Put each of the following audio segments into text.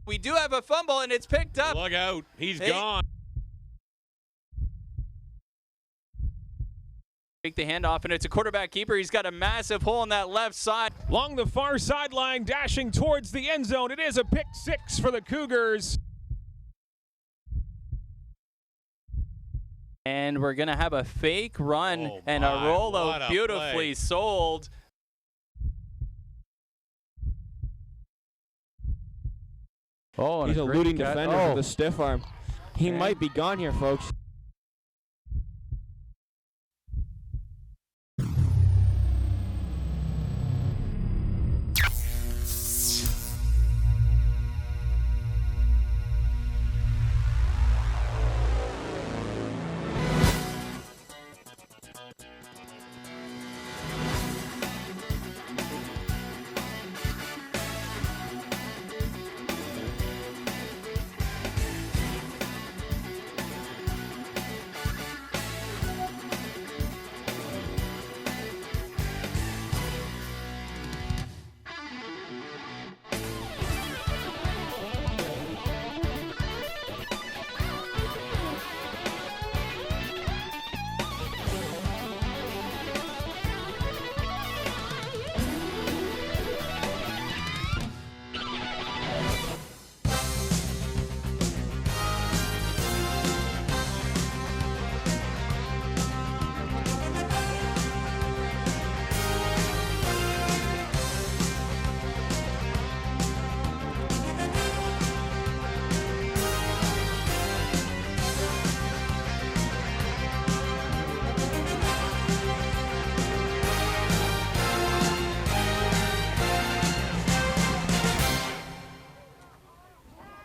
We do have a fumble, and it's picked up. Look out. He's gone. Take the handoff, and it's a quarterback keeper. He's got a massive hole on that left side. Along the far sideline, dashing towards the end zone. It is a pick six for the Cougars. And we're going to have a fake run and a rollout beautifully sold. Oh, he's a looting defender with a stiff arm. He might be gone here, folks.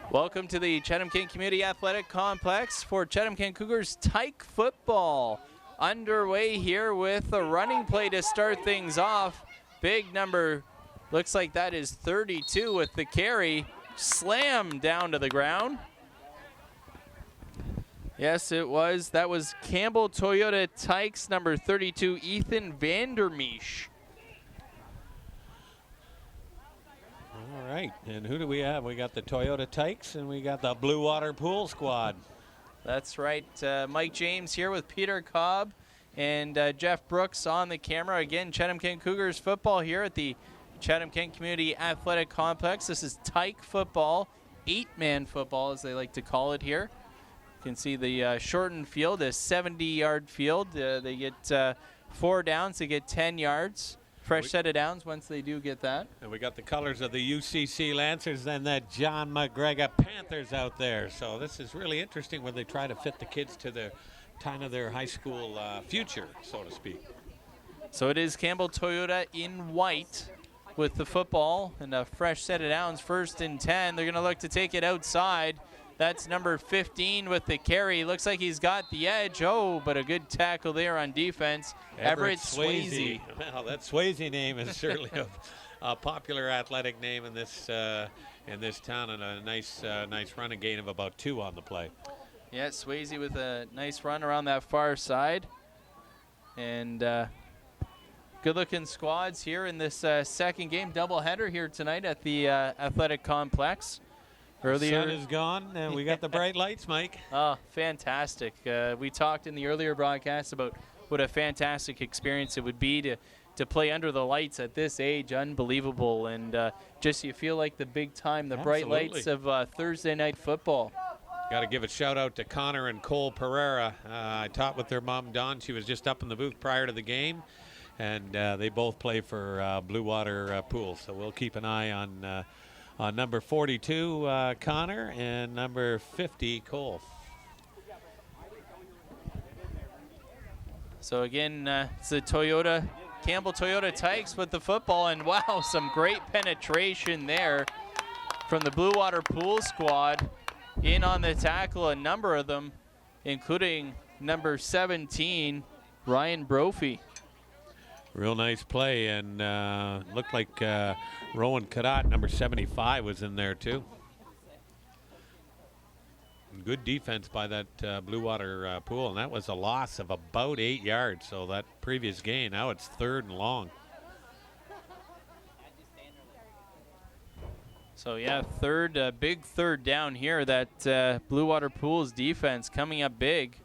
Welcome to the Chatham-Kent Community Athletic Complex for Chatham-Kent Cougars Tykes football. Underway here with a running play to start things off. Big number, looks like that is 32 with the carry. Slam down to the ground. Yes, it was. That was Campbell Toyota Tykes, number 32, Ethan Vandermeesh. All right, and who do we have? We got the Toyota Tykes, and we got the Bluewater Pool Squad. That's right. Mike James here with Peter Cobb and Jeff Brooks on the camera. Again, Chatham-Kent Cougars football here at the Chatham-Kent Community Athletic Complex. This is Tykes football, 8-man football as they like to call it here. You can see the shortened field, a 70-yard field. They get 4 downs, they get 10 yards. Fresh set of downs once they do get that. And we got the colors of the UCC Lancers and the John McGregor Panthers out there. So this is really interesting when they try to fit the kids to the kind of their high school future, so to speak. So it is Campbell Toyota in white with the football and a fresh set of downs. 1st and 10. They're going to look to take it outside. That's number 15 with the carry. Looks like he's got the edge. Oh, but a good tackle there on defense. Everett Swayze. Well, that Swayze name is certainly a popular athletic name in this town, and a nice run, a gain of about 2 on the play. Yeah, Swayze with a nice run around that far side. And good-looking squads here in this second game. Doubleheader here tonight at the athletic complex. Earlier, the sun is gone, and we got the bright lights, Mike. Oh, fantastic. We talked in the earlier broadcast about what a fantastic experience it would be to play under the lights at this age. Unbelievable. And just you feel like the big time, the bright lights of Thursday night football. Got to give a shout out to Connor and Cole Pereira. I talked with their mom, Dawn. She was just up in the booth prior to the game, and they both play for Bluewater Pool. So we'll keep an eye on number 42, Connor, and number 50, Cole. So again, it's the Campbell Toyota Tykes with the football, and wow, some great penetration there from the Bluewater Pool squad. In on the tackle, a number of them, including number 17, Ryan Brophy. Real nice play, and looked like Rowan Kadot, number 75, was in there too. Good defense by that Bluewater Pool, and that was a loss of about 8 yards. So that previous gain, now it's 3rd and long. So yeah, big third down here. That Bluewater Pools defense coming up big.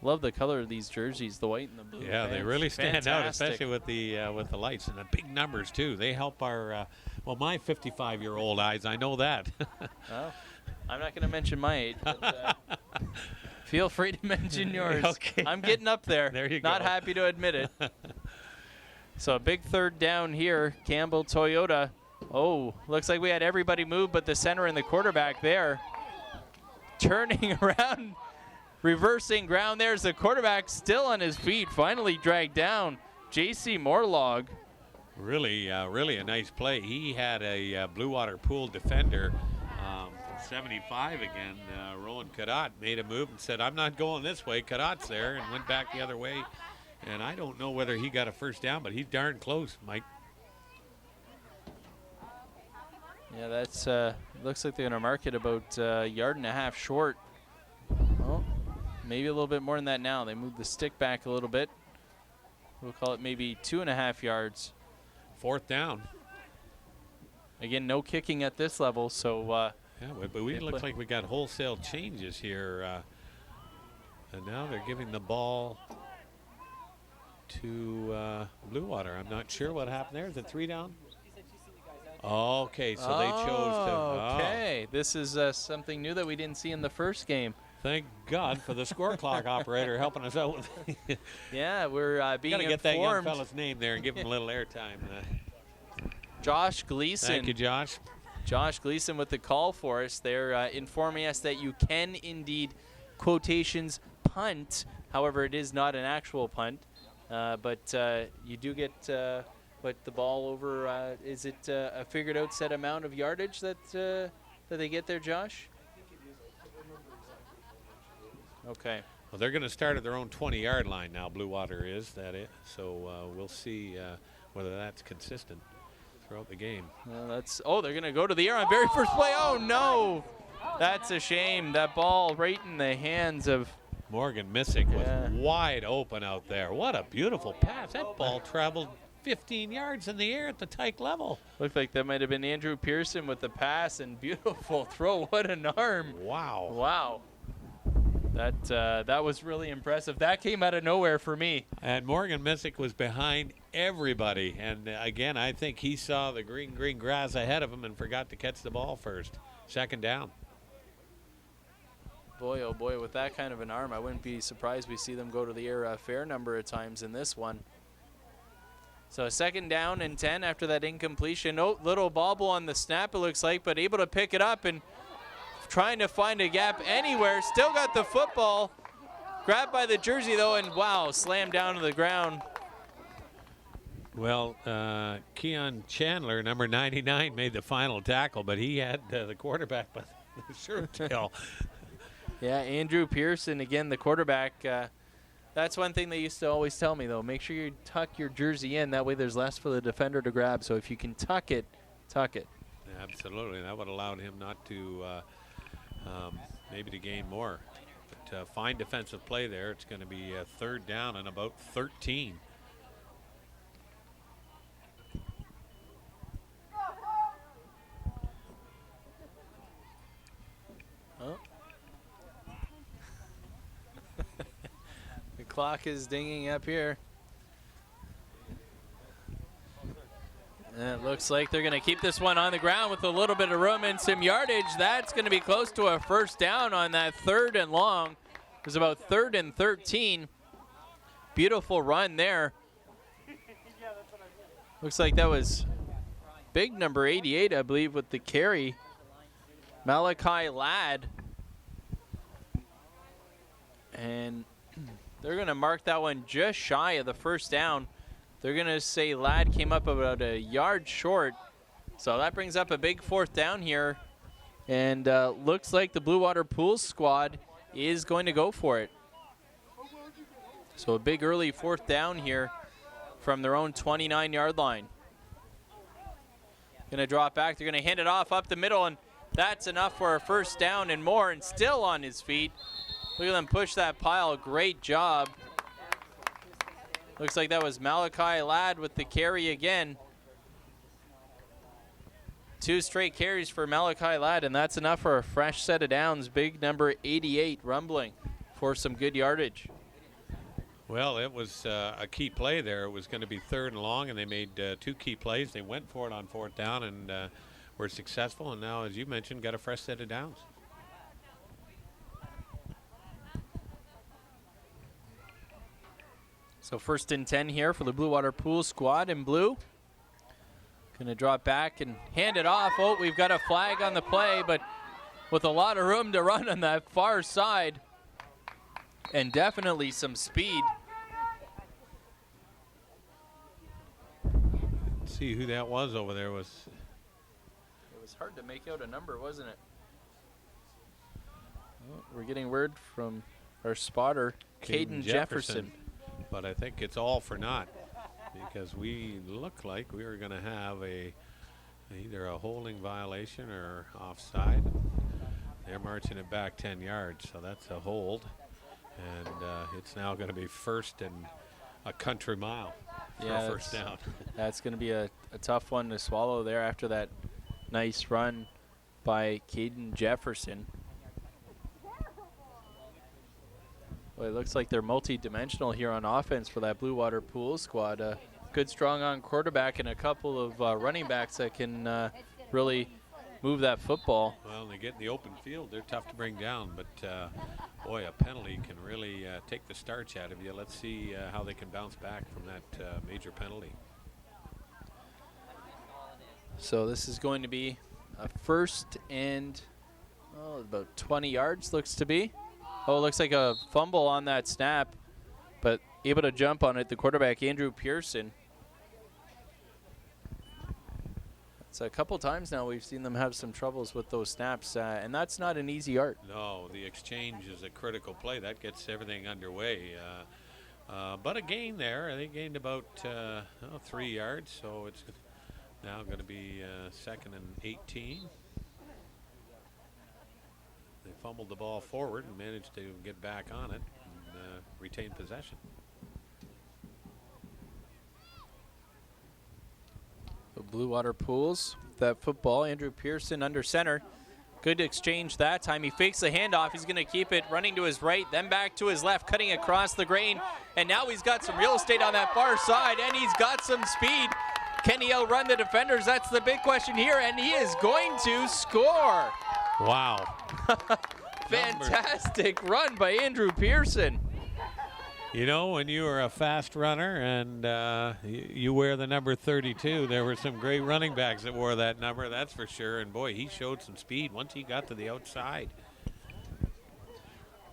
Love the color of these jerseys, the white and the blue. Yeah, they really stand out, especially with the lights and the big numbers too. They help our my 55-year-old eyes. I know that. Well, I'm not going to mention my age, but feel free to mention yours. Okay. I'm getting up there. There you Not go. happy to admit it. So a big third down here. Campbell Toyota. Oh, looks like we had everybody move but the center and the quarterback there. Turning around, reversing ground. There's the quarterback still on his feet, finally dragged down. J.C. Morlog. Really a nice play. He had a Bluewater Pool defender, 75 again. Rowan Kadot made a move and said, "I'm not going this way." Kadot's there and went back the other way. And I don't know whether he got a first down, but he's darn close, Mike. Yeah, that's looks like they're going to mark it about a yard and a half short. Well, maybe a little bit more than that now. They moved the stick back a little bit. We'll call it maybe 2.5 yards. Fourth down. Again, no kicking at this level, so Yeah, but we look like we got wholesale changes here. And now they're giving the ball to Bluewater. I'm not sure what happened there. Is it 3 down? Okay, so they chose to. Okay, this is something new that we didn't see in the first game. Thank God for the score clock operator helping us out. Yeah, we're being Gotta informed. get that young fella's name there and give him a little airtime. Josh Gleason. Thank you, Josh. Josh Gleason with the call for us. They're informing us that you can indeed, quotations, punt. However, it is not an actual punt. But you do get the ball over. Is it a figured out set amount of yardage that they get there, Josh? Okay. Well, they're going to start at their own 20-yard line now. Bluewater is that it. So we'll see whether that's consistent throughout the game. They're going to go to the air on very first play. Oh no, that's a shame. That ball right in the hands of Morgan Missick was wide open out there. What a beautiful pass. That ball traveled 15 yards in the air at the Tykes level. Looked like that might have been Andrew Pearson with the pass, and beautiful throw. What an arm. Wow. Wow. That was really impressive. That came out of nowhere for me. And Morgan Missick was behind everybody. And again, I think he saw the green grass ahead of him and forgot to catch the ball first. Second down. Boy, oh boy, with that kind of an arm, I wouldn't be surprised we see them go to the air a fair number of times in this one. So second down and 10 after that incompletion. Oh, little bobble on the snap, it looks like, but able to pick it up and trying to find a gap anywhere. Still got the football. Grabbed by the jersey, though, and wow, slammed down to the ground. Well, Keon Chandler, number 99, made the final tackle, but he had the quarterback by the shirt tail. Yeah, Andrew Pearson, again, the quarterback. That's one thing they used to always tell me, though. Make sure you tuck your jersey in. That way there's less for the defender to grab. So if you can tuck it, tuck it. Absolutely. That would allow him not to maybe to gain more. But fine defensive play there. It's going to be a third down and about 13. Oh. The clock is dinging up here. And it looks like they're going to keep this one on the ground with a little bit of room and some yardage. That's going to be close to a first down on that third and long. It was about 3rd and 13. Beautiful run there. Looks like that was big number 88, I believe, with the carry. Malachi Ladd. And they're going to mark that one just shy of the first down. They're going to say Ladd came up about a yard short. So that brings up a big fourth down here. And looks like the Bluewater Pools squad is going to go for it. So a big early fourth down here from their own 29-yard line. Going to drop back. They're going to hand it off up the middle, and that's enough for a first down and more, and still on his feet. Look at them push that pile. Great job. Looks like that was Malachi Ladd with the carry again. 2 straight carries for Malachi Ladd, and that's enough for a fresh set of downs. Big number 88 rumbling for some good yardage. Well, it was a key play there. It was going to be 3rd and long, and they made 2 key plays. They went for it on 4th down and were successful, and now, as you mentioned, got a fresh set of downs. So 1st and 10 here for the Bluewater Pool squad in blue. Gonna drop back and hand it off. Oh, we've got a flag on the play, but with a lot of room to run on that far side and definitely some speed. Let's see who that was over there. It was hard to make out a number, wasn't it? Oh, we're getting word from our spotter, Caden Jefferson. But I think it's all for naught, because we look like we were going to have either a holding violation or offside. They're marching it back 10 yards, so that's a hold. And it's now going to be 1st and a country mile for a 1st down. That's going to be a tough one to swallow there after that nice run by Caden Jefferson. Well, it looks like they're multi-dimensional here on offense for that Bluewater Pool squad. Good strong-arm quarterback and a couple of running backs that can really move that football. Well, they get in the open field. They're tough to bring down, but boy, a penalty can really take the starch out of you. Let's see how they can bounce back from that major penalty. So this is going to be a 1st and about 20 yards, looks to be. Oh, it looks like a fumble on that snap, but able to jump on it, the quarterback, Andrew Pearson. It's a couple times now we've seen them have some troubles with those snaps, and that's not an easy art. No, the exchange is a critical play. That gets everything underway. But a gain there. They gained about 3 yards, so it's now going to be 2nd and 18. They fumbled the ball forward and managed to get back on it and retain possession. The Bluewater Pools, that football, Andrew Pearson under center. Good exchange that time. He fakes the handoff. He's going to keep it running to his right, then back to his left, cutting across the grain. And now he's got some real estate on that far side, and he's got some speed. Can he outrun the defenders? That's the big question here, and he is going to score. Wow. Fantastic run by Andrew Pearson. You know, when you are a fast runner and you wear the number 32, there were some great running backs that wore that number, that's for sure. And, boy, he showed some speed once he got to the outside.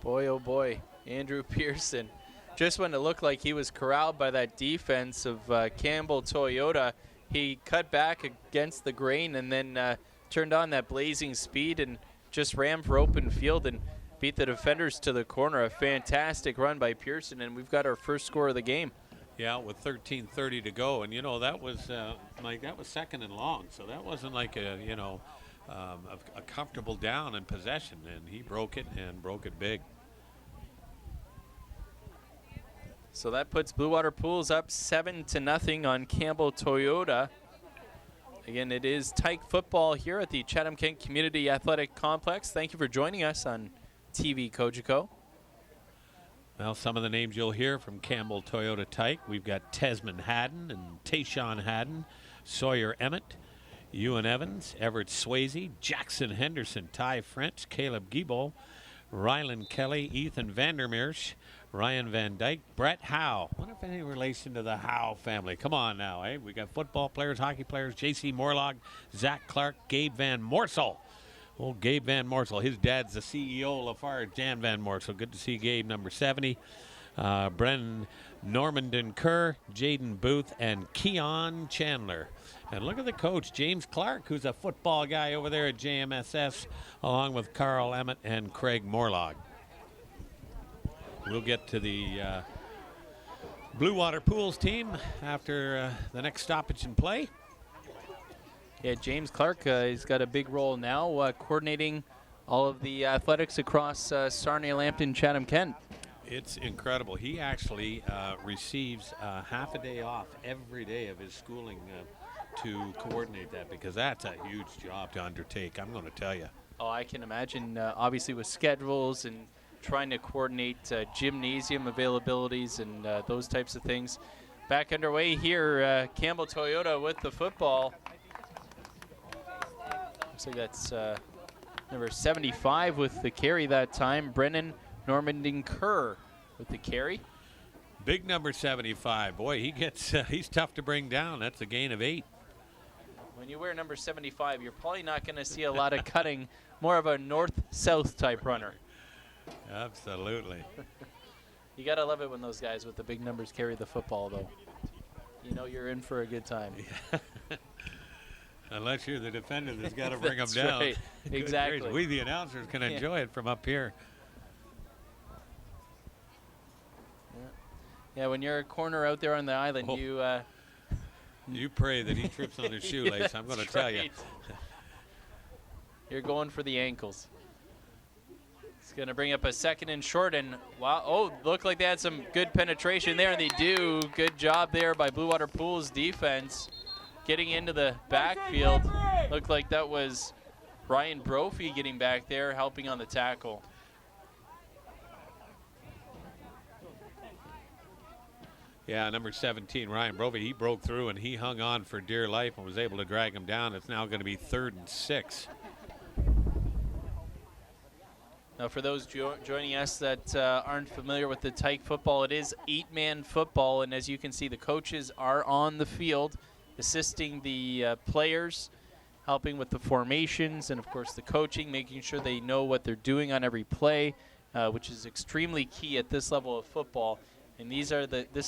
Boy, oh, boy, Andrew Pearson. Just when it looked like he was corralled by that defense of Campbell Toyota, he cut back against the grain and then turned on that blazing speed and just ran for open field and beat the defenders to the corner. A fantastic run by Pearson, and we've got our first score of the game. Yeah, with 13:30 to go, and you know that was like that was 2nd and long, so that wasn't like a comfortable down in possession, and he broke it and broke it big. So that puts Bluewater Pools up 7-0 on Campbell Toyota. Again, it is Tykes football here at the Chatham-Kent Community Athletic Complex. Thank you for joining us on TV Cogeco. Well, some of the names you'll hear from Campbell Toyota Tykes. We've got Tesman Haddon and Tayshawn Haddon, Sawyer Emmett, Ewan Evans, Everett Swayze, Jackson Henderson, Ty French, Caleb Giebel, Rylan Kelly, Ethan Vandermeersch, Ryan Van Dyke, Brett Howe. I wonder if any relation to the Howe family. Come on now, eh? We got football players, hockey players, J.C. Morlog, Zach Clark, Gabe Van Morsel. Old Gabe Van Morsel. His dad's the CEO of Lafarge, Jan Van Morsel. Good to see Gabe, number 70. Brennan Normandin Kerr, Jaden Booth, and Keon Chandler. And look at the coach, James Clark, who's a football guy over there at JMSS, along with Carl Emmett and Craig Morlog. We'll get to the Bluewater Pools team after the next stoppage in play. Yeah, James Clark, he's got a big role now, coordinating all of the athletics across Sarnia, Lambton, Chatham-Kent. It's incredible. He actually receives half a day off every day of his schooling to coordinate that, because that's a huge job to undertake, I'm going to tell you. Oh, I can imagine, obviously with schedules and trying to coordinate gymnasium availabilities and those types of things. Back underway here, Campbell Toyota with the football. Looks like that's number 75 with the carry that time. Brennan Normandin-Kerr with the carry. Big number 75. Boy, he gets he's tough to bring down. That's a gain of 8. When you wear number 75, you're probably not going to see a lot of cutting, more of a north-south type runner. Absolutely. You got to love it when those guys with the big numbers carry the football, though. You know you're in for a good time. Unless you're the defender that's got to bring them down. Right. Exactly. We, the announcers, can enjoy it from up here. Yeah, when you're a corner out there on the island, you pray that he trips on his shoelace. I'm going to tell you. You're going for the ankles. It's going to bring up a 2nd and short, and wow, oh, looked like they had some good penetration there, and they do. Good job there by Bluewater Pools defense. Getting into the backfield. Looked like that was Ryan Brophy getting back there, helping on the tackle. Yeah, number 17, Ryan Brophy, he broke through and he hung on for dear life and was able to drag him down. It's now going to be 3rd and 6. Now, for those joining us that aren't familiar with the Tyke football, it is 8-man football, and as you can see, the coaches are on the field assisting the players, helping with the formations, and of course the coaching, making sure they know what they're doing on every play, which is extremely key at this level of football. And this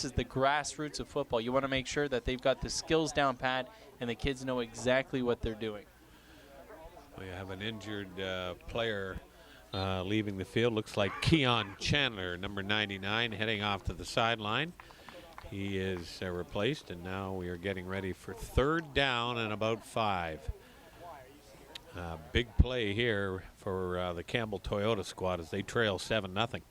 is the grassroots of football. You want to make sure that they've got the skills down pat and the kids know exactly what they're doing. We have an injured player leaving the field. Looks like Keon Chandler, number 99, heading off to the sideline. He is replaced, and now we are getting ready for 3rd down and about 5. Big play here for the Campbell Toyota squad as they trail 7-0.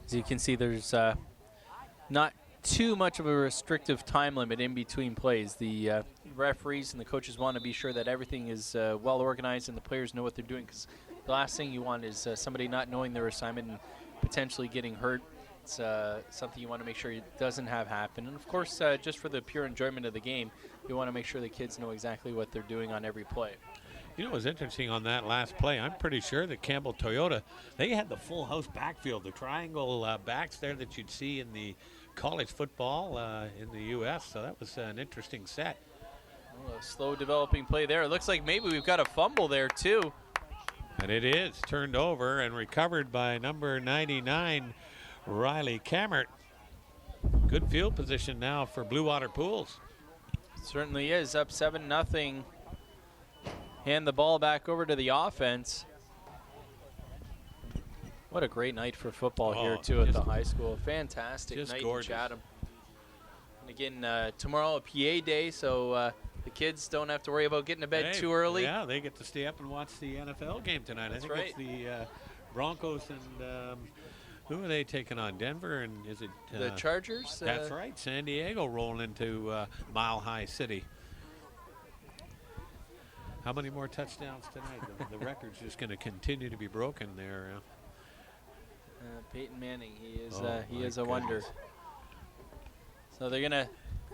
As you can see, there's not too much of a restrictive time limit in between plays. The referees and the coaches want to be sure that everything is well organized and the players know what they're doing, because the last thing you want is somebody not knowing their assignment and potentially getting hurt. It's something you want to make sure it doesn't have happen. And of course, just for the pure enjoyment of the game, you want to make sure the kids know exactly what they're doing on every play. You know what's interesting on that last play, I'm pretty sure that Campbell Toyota, they had the full house backfield, the triangle backs there that you'd see in the college football in the U.S., so that was an interesting set. Well, a slow developing play there. It looks like maybe we've got a fumble there too. And it is turned over and recovered by number 99, Riley Cammert. Good field position now for Bluewater Pools. Certainly is, up 7-0. Hand the ball back over to the offense. What a great night for football here, too, at the high school. Fantastic night gorgeous. In Chatham. And again, tomorrow a PA day, so the kids don't have to worry about getting to bed too early. Yeah, they get to stay up and watch the NFL game tonight. That's I think right. It's the Broncos and who are they taking on? Denver, and is it? The Chargers? That's right. San Diego rolling into Mile High City. How many more touchdowns tonight? The record's just going to continue to be broken there. Peyton Manning, he is a wonder. So they're going to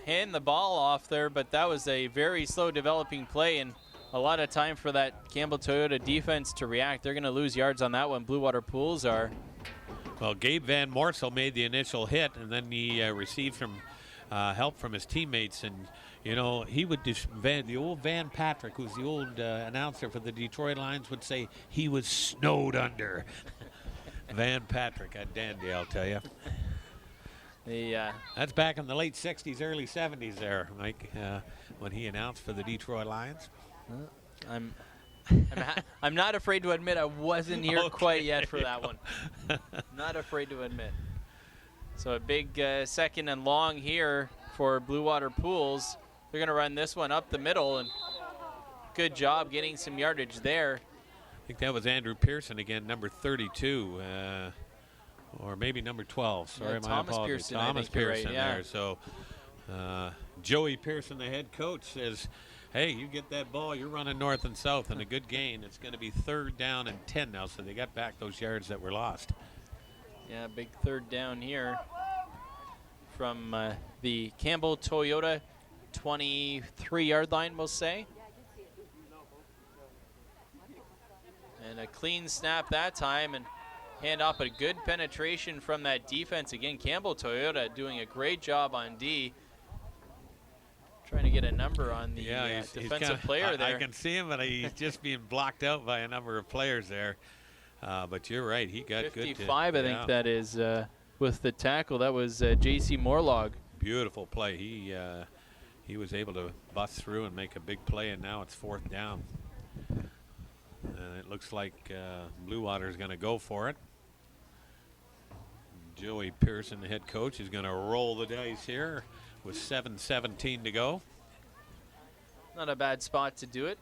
hand the ball off there, but that was a very slow developing play and a lot of time for that Campbell Toyota defense to react. They're going to lose yards on that one. Bluewater Pools are. Well, Gabe Van Morsel made the initial hit, and then he received some help from his teammates. And, you know, he would the old Van Patrick, who's the old announcer for the Detroit Lions, would say he was snowed under. Van Patrick, a dandy, I'll tell you. That's back in the late 60s, early 70s there, Mike, when he announced for the Detroit Lions. I'm not afraid to admit I wasn't here quite yet for that one. Not afraid to admit. So a big 2nd and long here for Bluewater Pools. They're going to run this one up the middle, and good job getting some yardage there. I think that was Andrew Pearson again, number 32. or maybe number 12. Sorry, Yeah, my Thomas apologies. Pearson, I Thomas think you're Pearson right, yeah. there. So Joey Pearson, the head coach, says, hey, you get that ball, you're running north and south, and a good gain. It's going to be 3rd down and 10 now, so they got back those yards that were lost. Yeah, big 3rd down here from the Campbell Toyota 23-yard line, we'll say. And a clean snap that time, and hand off, a good penetration from that defense. Again, Campbell Toyota doing a great job on D. Trying to get a number on the defensive player there. I can see him, but he's just being blocked out by a number of players there. But you're right, he got 55, good. 55, I think that is, with the tackle. That was J.C. Morlog. Beautiful play. He was able to bust through and make a big play, and now it's 4th down. And it looks like Bluewater is going to go for it. Joey Pearson, the head coach, is going to roll the dice here with 7:17 to go. Not a bad spot to do it.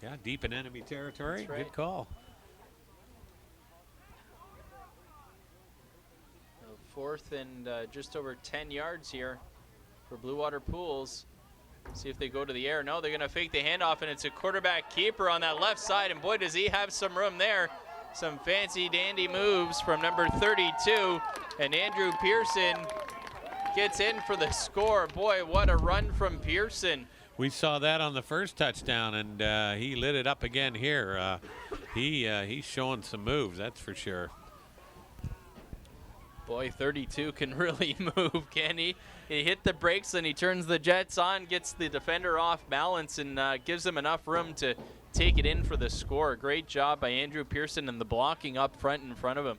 Yeah, deep in enemy territory. That's right. Good call. 4th and just over 10 yards here for Bluewater Pools. See if they go to the air. No, they're going to fake the handoff, and it's a quarterback keeper on that left side, and boy, does he have some room there. Some fancy dandy moves from number 32, and Andrew Pearson gets in for the score. Boy, what a run from Pearson. We saw that on the first touchdown, and he lit it up again here. He's showing some moves, that's for sure. Boy, 32 can really move, can he? He hit the brakes and he turns the jets on, gets the defender off balance, and gives him enough room to take it in for the score. Great job by Andrew Pearson and the blocking up front in front of him.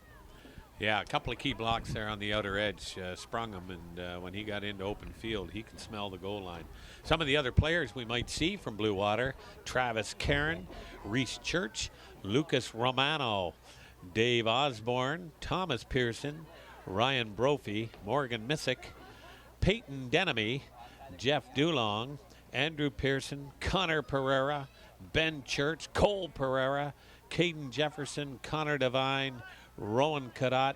Yeah, a couple of key blocks there on the outer edge sprung him, and when he got into open field, he can smell the goal line. Some of the other players we might see from Bluewater: Travis Caron, Reese Church, Lucas Romano, Dave Osborne, Thomas Pearson, Ryan Brophy, Morgan Missick, Peyton Denemy, Jeff Dulong, Andrew Pearson, Connor Pereira, Ben Church, Cole Pereira, Caden Jefferson, Connor Devine, Rowan Cadat,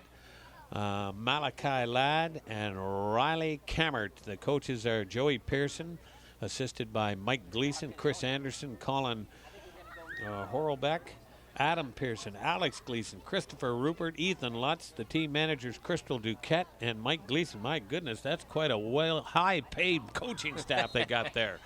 Malachi Ladd, and Riley Cammert. The coaches are Joey Pearson, assisted by Mike Gleason, Chris Anderson, Colin Horlbeck, Adam Pearson, Alex Gleason, Christopher Rupert, Ethan Lutz, the team managers Crystal Duquette and Mike Gleason. My goodness, that's quite a high-paid coaching staff they got there.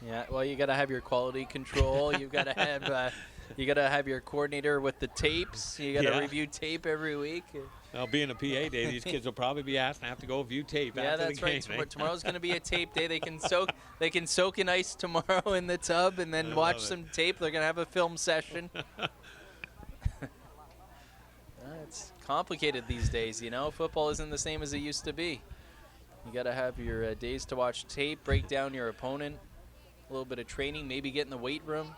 Yeah, well, you got to have your quality control. You've got to have your coordinator with the tapes. You got to review tape every week. Well, being a PA day, these kids will probably be asked to have to go view tape. Yeah, after that's the game, right. Tomorrow's going to be a tape day. They can soak in ice tomorrow in the tub and then watch some tape. They're going to have a film session. It's complicated these days, you know. Football isn't the same as it used to be. You got to have your days to watch tape, break down your opponent, a little bit of training, maybe get in the weight room.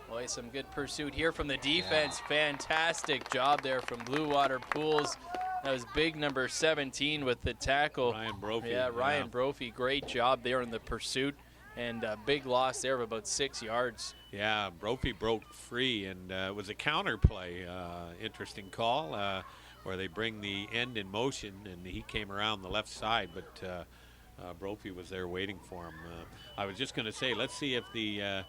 Boy, some good pursuit here from the defense. Yeah. Fantastic job there from Bluewater Pools. That was big number 17 with the tackle. Ryan Brophy. Yeah, Ryan Brophy. Great job there in the pursuit. And a big loss there of about 6 yards. Yeah, Brophy broke free, and it was a counter play. Interesting call where they bring the end in motion, and he came around the left side, but Brophy was there waiting for him. I was just going to say, let's see if the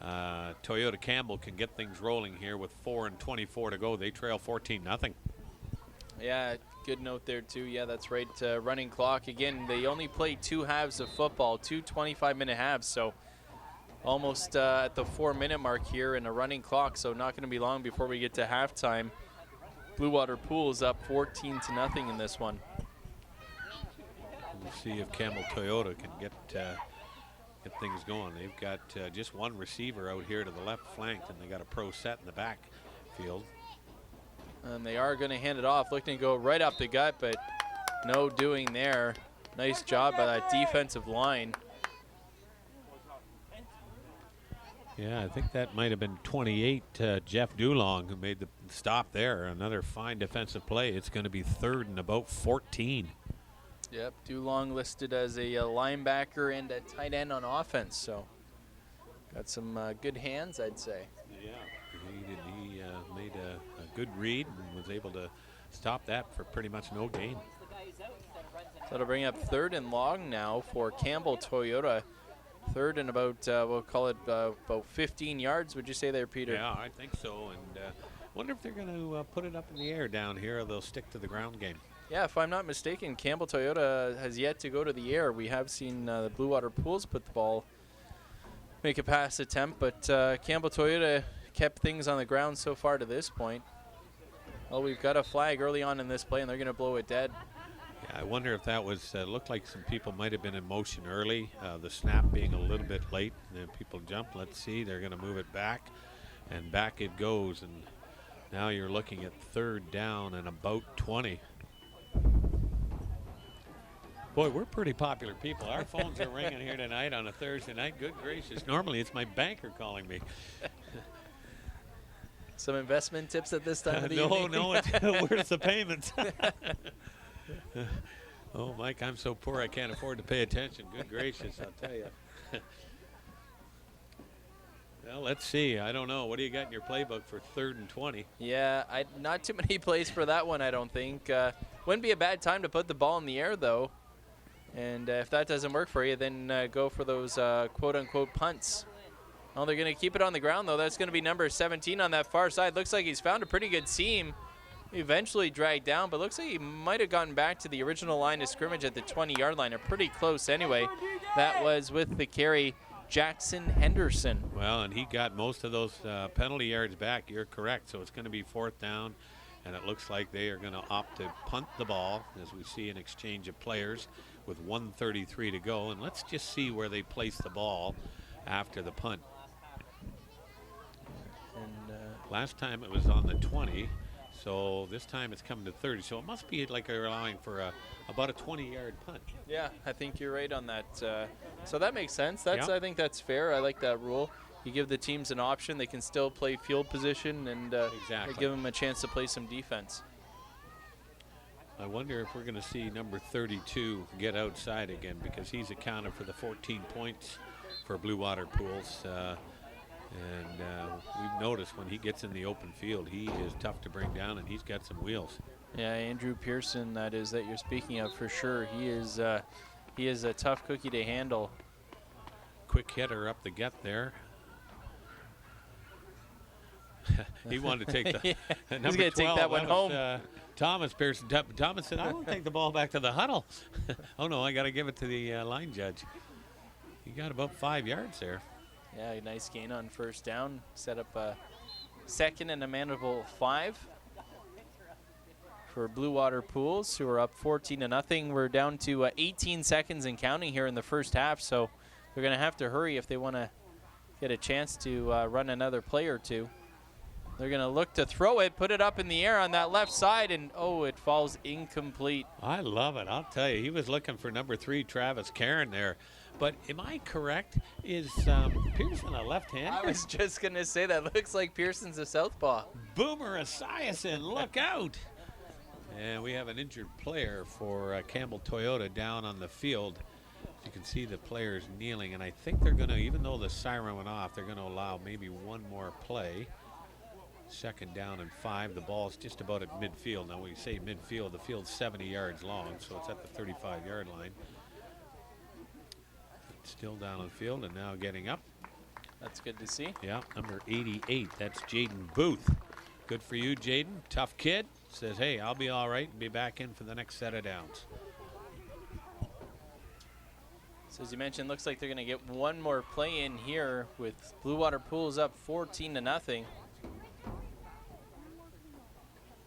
Toyota Campbell can get things rolling here with 4:24 to go. They trail 14-0. Yeah, good note there too. Yeah, that's right. Running clock again. They only play 2 halves of football, 2 25-minute halves, so almost at the 4-minute mark here in a running clock. So not going to be long before we get to halftime. Bluewater Pools up 14-0 in this one. We'll see if Campbell Toyota can get things going. They've got just one receiver out here to the left flank, and they got a pro set in the backfield. And they are going to hand it off, looking to go right up the gut, but no doing there. Nice job by that defensive line. Yeah, I think that might have been 28, Jeff Dulong, who made the stop there. Another fine defensive play. It's going to be 3rd and about 14. Yep, Dulong listed as a linebacker and a tight end on offense, so got some good hands, I'd say. Yeah, he made a good read and was able to stop that for pretty much no gain. So it'll bring up 3rd and long now for Campbell Toyota. 3rd and about, we'll call it about 15 yards, would you say there, Peter? Yeah, I think so. And wonder if they're going to put it up in the air down here, or they'll stick to the ground game. Yeah, if I'm not mistaken, Campbell Toyota has yet to go to the air. We have seen the Bluewater Pools put the ball, make a pass attempt, but Campbell Toyota kept things on the ground so far to this point. Well, we've got a flag early on in this play, and they're going to blow it dead. Yeah, I wonder if that was, looked like some people might have been in motion early, the snap being a little bit late, and then people jump. Let's see, they're going to move it back, and back it goes, and now you're looking at 3rd down and about 20. Boy, we're pretty popular people. Our phones are ringing here tonight on a Thursday night. Good gracious. Normally it's my banker calling me. Some investment tips at this time of the evening? No, where's the payments? Oh, Mike, I'm so poor I can't afford to pay attention. Good gracious, I'll tell you. Well, let's see. I don't know. What do you got in your playbook for 3rd and 20? Yeah, not too many plays for that one, I don't think. Wouldn't be a bad time to put the ball in the air, though. And if that doesn't work for you, then go for those quote-unquote punts. Oh, they're going to keep it on the ground, though. That's going to be number 17 on that far side. Looks like he's found a pretty good seam. Eventually dragged down, but looks like he might have gotten back to the original line of scrimmage at the 20-yard line, or pretty close anyway. That was with the carry, Jackson Henderson. Well, and he got most of those penalty yards back. You're correct. So it's going to be 4th down, and it looks like they are going to opt to punt the ball, as we see an exchange of players with 1:33 to go. And let's just see where they place the ball after the punt. And last time it was on the 20. So this time it's coming to 30. So it must be like they're allowing for about a 20-yard punt. Yeah, I think you're right on that. So that makes sense. Yep. I think that's fair. I like that rule. You give the teams an option. They can still play field position and exactly. give them a chance to play some defense. I wonder if we're going to see number 32 get outside again, because he's accounted for the 14 points for Bluewater Pools. And we've noticed when he gets in the open field, he is tough to bring down, and he's got some wheels. Yeah, Andrew Pearson, that you're speaking of for sure. He is a tough cookie to handle. Quick hitter up the gut there. He wanted to take the He's going to take that one home. Thomas Pearson. Thomas said, I want to take the ball back to the huddle. Oh, no, I got to give it to the line judge. He got about 5 yards there. Yeah, a nice gain on 1st down. Set up a 2nd and a manageable 5 for Bluewater Pools, who are up 14-0. We're down to 18 seconds and counting here in the first half, so they're going to have to hurry if they want to get a chance to run another play or two. They're going to look to throw it, put it up in the air on that left side, and oh, it falls incomplete. I love it. I'll tell you, he was looking for number 3, Travis Cairn there. But am I correct? Is Pearson a left-hander? I was just going to say that. Looks like Pearson's a southpaw. Boomer Esiason, look out. And we have an injured player for Campbell Toyota down on the field. You can see the players kneeling, and I think they're going to, even though the siren went off, they're going to allow maybe one more play. 2nd down and 5. The ball's just about at midfield. Now, when you say midfield, the field's 70 yards long, so it's at the 35-yard line. Still down on the field and now getting up. That's good to see. Yeah, number 88. That's Jaden Booth. Good for you, Jaden. Tough kid. Says, hey, I'll be all right and be back in for the next set of downs. So as you mentioned, looks like they're going to get one more play in here with Bluewater Pools up 14-0.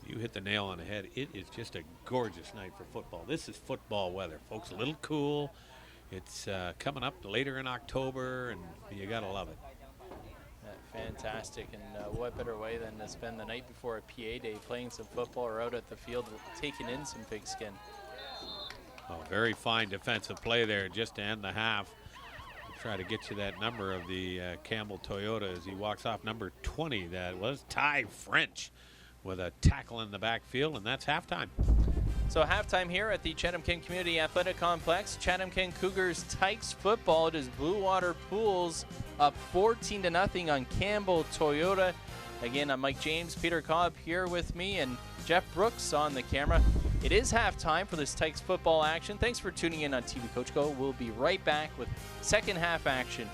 You hit the nail on the head. It is just a gorgeous night for football. This is football weather, folks. A little cool. It's coming up later in October, and you got to love it. Fantastic, and what better way than to spend the night before a PA day playing some football or out at the field taking in some pigskin. Oh, very fine defensive play there just to end the half. We'll try to get you that number of the Campbell Toyota as he walks off. Number 20, that was Ty French with a tackle in the backfield, and that's halftime. So halftime here at the Chatham-Kent Community Athletic Complex. Chatham-Kent Cougars Tykes football. It is Bluewater Pools up 14-0 on Campbell Toyota. Again, I'm Mike James, Peter Cobb here with me, and Jeff Brooks on the camera. It is halftime for this Tykes football action. Thanks for tuning in on TV Coach Go. We'll be right back with second half action.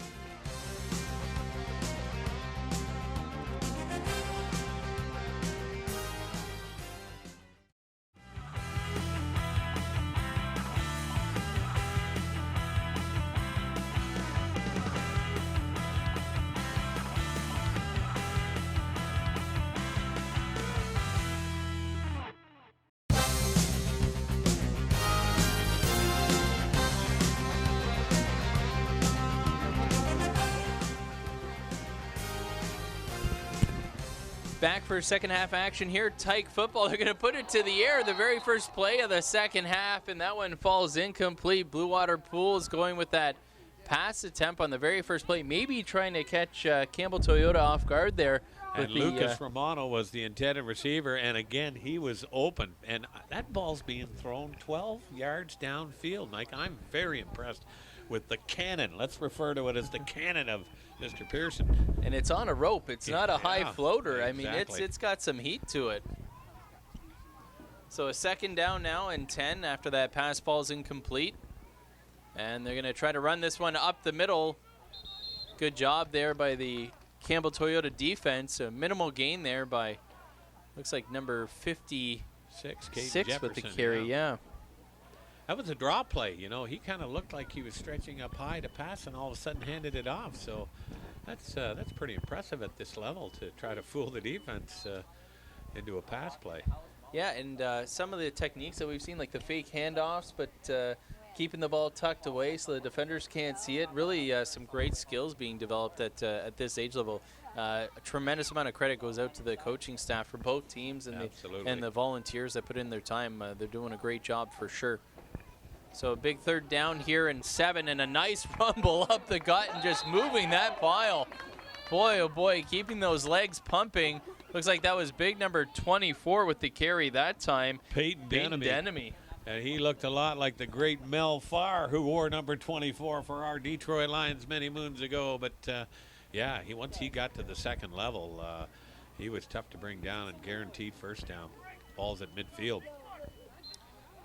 Back for second half action here. Tyke football, they're going to put it to the air. The very first play of the second half, and that one falls incomplete. Bluewater Pools going with that pass attempt on the very first play, maybe trying to catch Campbell Toyota off guard there. And Lucas Romano was the intended receiver, and again, he was open. And that ball's being thrown 12 yards downfield, Mike. I'm very impressed with the cannon. Let's refer to it as the cannon of Mr. Pearson. And it's on a rope. It's not a high floater. Exactly. I mean, it's got some heat to it. So a second down now and 10 after that pass falls incomplete. And they're going to try to run this one up the middle. Good job there by the Campbell Toyota defense. A minimal gain there by, looks like number 56 with the carry, yeah. That was a draw play, you know. He kind of looked like he was stretching up high to pass and all of a sudden handed it off. So that's pretty impressive at this level to try to fool the defense into a pass play. Yeah, and some of the techniques that we've seen, like the fake handoffs, but keeping the ball tucked away so the defenders can't see it. Really some great skills being developed at this age level. A tremendous amount of credit goes out to the coaching staff for both teams and the volunteers that put in their time. They're doing a great job for sure. So a big third down here and 7, and a nice rumble up the gut and just moving that pile. Boy, oh boy, keeping those legs pumping. Looks like that was big number 24 with the carry that time. Peyton Denemy. And he looked a lot like the great Mel Farr, who wore number 24 for our Detroit Lions many moons ago. But, yeah, once he got to the second level, he was tough to bring down and guaranteed first down. Ball's at midfield.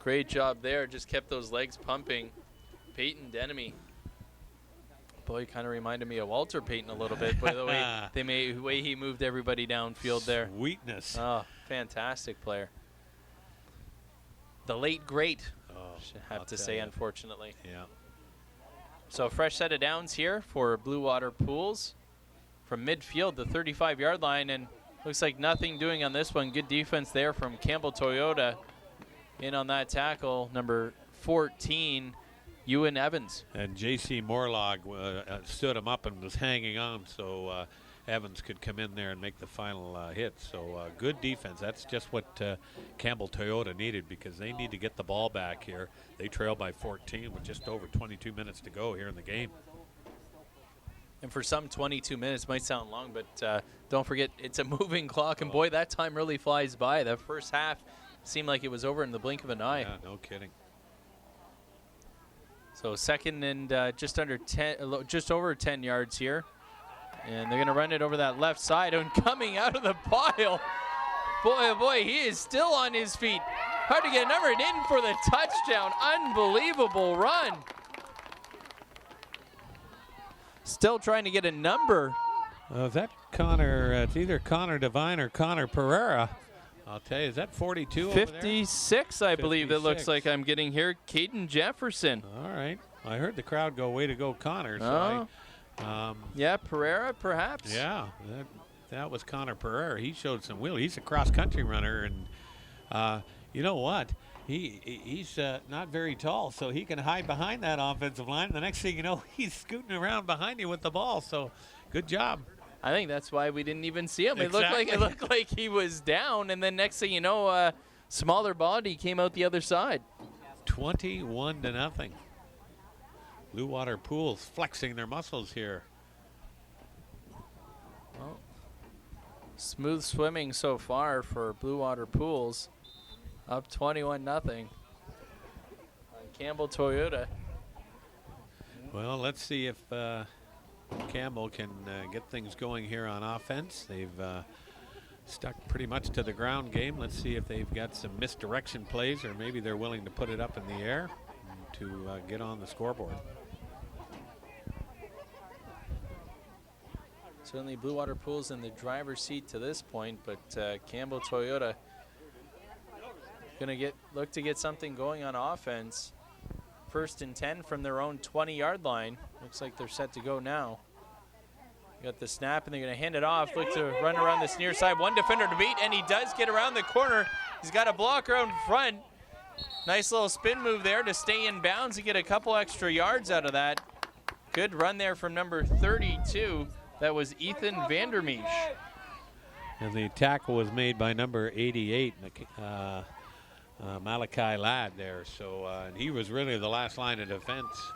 Great job there. Just kept those legs pumping. Peyton Denemy. Boy, kind of reminded me of Walter Payton a little bit. By the way he moved everybody downfield there. Sweetness. Oh, fantastic player. The late great, have to say, unfortunately. Yeah. So fresh set of downs here for Bluewater Pools from midfield, the 35-yard line, and looks like nothing doing on this one. Good defense there from Campbell Toyota. In on that tackle, number 14, Ewan Evans. And J.C. Morlog stood him up and was hanging on so Evans could come in there and make the final hit. So good defense. That's just what Campbell Toyota needed because they need to get the ball back here. They trail by 14 with just over 22 minutes to go here in the game. And for some, 22 minutes might sound long, but don't forget, it's a moving clock. And boy, that time really flies by. The first half seemed like it was over in the blink of an eye. Yeah, no kidding. So second and just over 10 yards here. And they're going to run it over that left side. And coming out of the pile, boy, oh boy, he is still on his feet. Hard to get numbered in for the touchdown. Unbelievable run. Still trying to get a number. Is that Connor? It's either Connor Devine or Connor Pereira. I'll tell you, is that 42 over there? 56, I believe it looks like I'm getting here. Caden Jefferson. All right. I heard the crowd go, way to go, Connor. So yeah, Pereira, perhaps. Yeah, that was Connor Pereira. He showed some will. He's a cross-country runner, and you know what? He's not very tall, so he can hide behind that offensive line. The next thing you know, he's scooting around behind you with the ball. So good job. I think that's why we didn't even see him. Exactly. It looked like he was down, and then next thing you know, smaller body came out the other side. 21-0. Bluewater Pools flexing their muscles here. Well, smooth swimming so far for Bluewater Pools. Up 21-0. Campbell Toyota. Well, let's see if Campbell can get things going here on offense. They've stuck pretty much to the ground game. Let's see if they've got some misdirection plays, or maybe they're willing to put it up in the air to get on the scoreboard. Certainly Bluewater Pools in the driver's seat to this point, but Campbell Toyota gonna look to get something going on offense. 1st and 10 from their own 20-yard line. Looks like they're set to go now. Got the snap, and they're gonna hand it off. Look to run around this near side. One defender to beat, and he does get around the corner. He's got a blocker out in front. Nice little spin move there to stay in bounds and get a couple extra yards out of that. Good run there from number 32. That was Ethan Vandermeesh. And the tackle was made by number 88, Malachi Ladd there. So and he was really the last line of defense,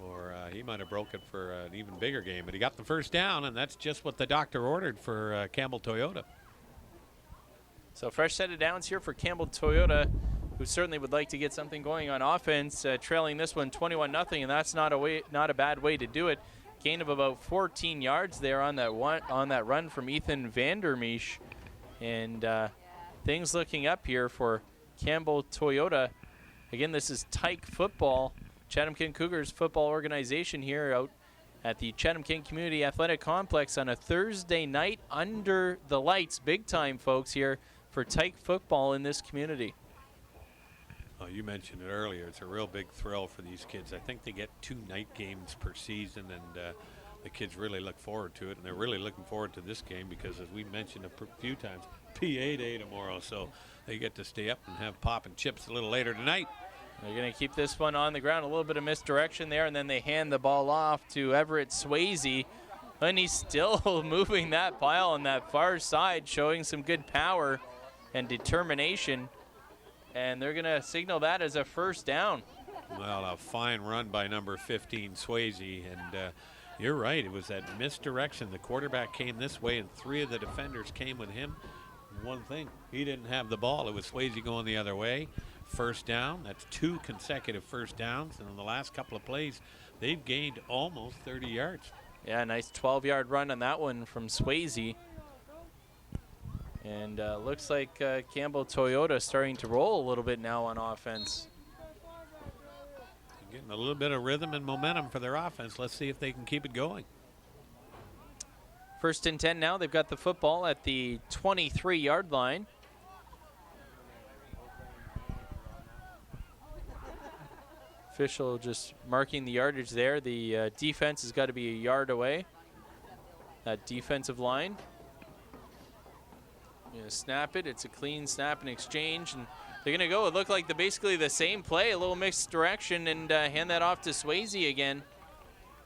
or he might have broke it for an even bigger game. But he got the first down, and that's just what the doctor ordered for Campbell Toyota. So fresh set of downs here for Campbell Toyota, who certainly would like to get something going on offense, trailing this one 21-0, and that's not a bad way to do it. Gain of about 14 yards there on that run from Ethan Vandermeesh, and things looking up here for Campbell Toyota. Again, this is Tykes football, Chatham-Kent Cougars football organization here out at the Chatham-Kent Community Athletic Complex on a Thursday night under the lights. Big time, folks, here for Tykes football in this community. Oh, you mentioned it earlier. It's a real big thrill for these kids. I think they get 2 night games per season, and the kids really look forward to it. And they're really looking forward to this game because, as we mentioned a few times, PA Day tomorrow. So they get to stay up and have pop and chips a little later tonight. They're going to keep this one on the ground. A little bit of misdirection there, and then they hand the ball off to Everett Swayze. And he's still moving that pile on that far side, showing some good power and determination. And they're going to signal that as a first down. Well, a fine run by number 15, Swayze. And you're right, it was that misdirection. The quarterback came this way, and 3 of the defenders came with him. One thing, he didn't have the ball. It was Swayze going the other way. First down. That's 2 consecutive first downs. And in the last couple of plays, they've gained almost 30 yards. Yeah, nice 12-yard run on that one from Swayze. And looks like Campbell Toyota starting to roll a little bit now on offense. Getting a little bit of rhythm and momentum for their offense. Let's see if they can keep it going. 1st and 10 now. They've got the football at the 23-yard line. Official just marking the yardage there. The defense has got to be a yard away. That defensive line. Going to snap it. It's a clean snap and exchange, and they're going to go. It looked like basically the same play, a little mixed direction, and hand that off to Swayze again.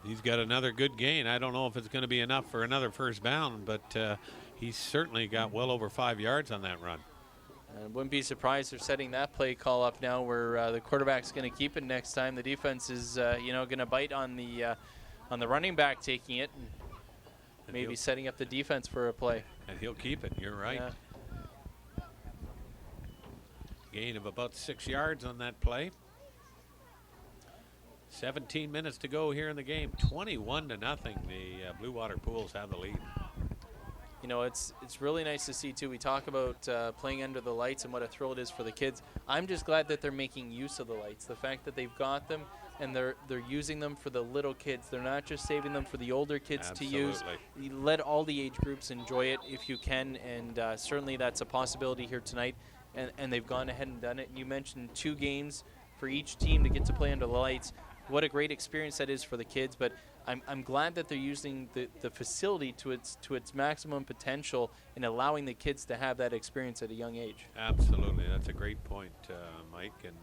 He's got another good gain. I don't know if it's going to be enough for another first down, but he's certainly got well over 5 yards on that run. I wouldn't be surprised they're setting that play call up now, where the quarterback's going to keep it next time. The defense is, going to bite on the running back taking it, and maybe setting up the defense for a play. And he'll keep it. You're right. Yeah. Gain of about 6 yards on that play. 17 minutes to go here in the game. 21-0. The Bluewater Pools have the lead. You know, it's really nice to see, too. We talk about playing under the lights and what a thrill it is for the kids. I'm just glad that they're making use of the lights. The fact that they've got them and they're using them for the little kids. They're not just saving them for the older kids to use. You let all the age groups enjoy it if you can, and certainly that's a possibility here tonight. And they've gone ahead and done it. And you mentioned 2 games for each team to get to play under the lights. What a great experience that is for the kids. But I'm glad that they're using the facility to its maximum potential and allowing the kids to have that experience at a young age. Absolutely. That's a great point, Mike. And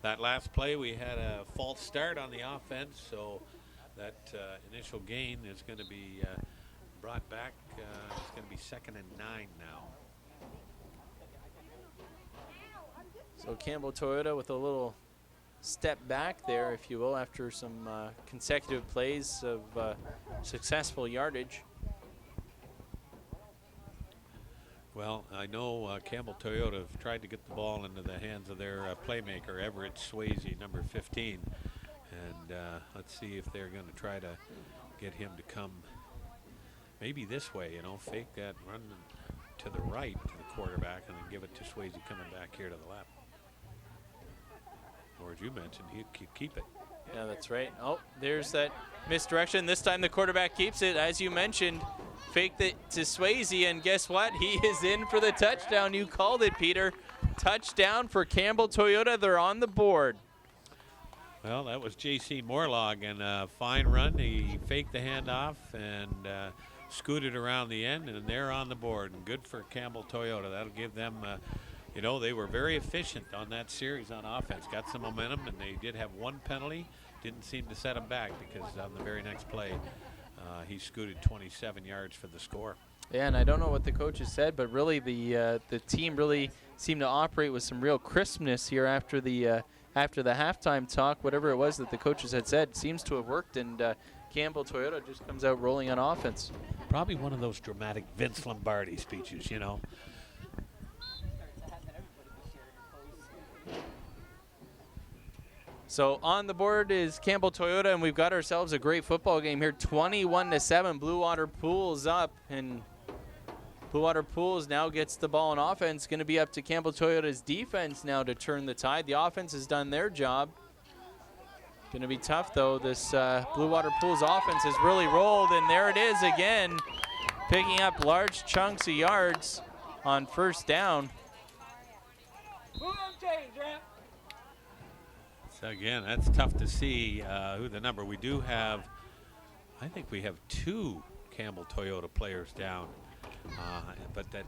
that last play, we had a false start on the offense, so that initial gain is going to be brought back. It's going to be 2nd and 9 now. So Campbell Toyota with a little step back there, if you will, after some consecutive plays of successful yardage. Well, I know Campbell Toyota have tried to get the ball into the hands of their playmaker, Everett Swayze, number 15. And let's see if they're going to try to get him to come maybe this way, fake that run to the right to the quarterback and then give it to Swayze coming back here to the left. Or as you mentioned, he'd keep it. Yeah, that's right. Oh, there's that misdirection. This time the quarterback keeps it, as you mentioned. Faked it to Swayze, and guess what? He is in for the touchdown. You called it, Peter. Touchdown for Campbell Toyota. They're on the board. Well, that was J.C. Morlog, and a fine run. He faked the handoff and scooted around the end, and they're on the board. And good for Campbell Toyota. That'll give them, you know, they were very efficient on that series on offense. Got some momentum, and they did have one penalty. Didn't seem to set them back because on the very next play, he scooted 27 yards for the score. Yeah, and I don't know what the coaches said, but really the team really seemed to operate with some real crispness here after the halftime talk. Whatever it was that the coaches had said seems to have worked, and Campbell Toyota just comes out rolling on offense. Probably one of those dramatic Vince Lombardi speeches, you know. So on the board is Campbell Toyota, and we've got ourselves a great football game here. 21-7, Bluewater Pools up, and Bluewater Pools now gets the ball in offense. Going to be up to Campbell Toyota's defense now to turn the tide. The offense has done their job. Going to be tough, though. This Bluewater Pools offense has really rolled, and there it is again, picking up large chunks of yards on first down. So again, that's tough to see who the number. We do have, I think we have 2 Campbell Toyota players down, but that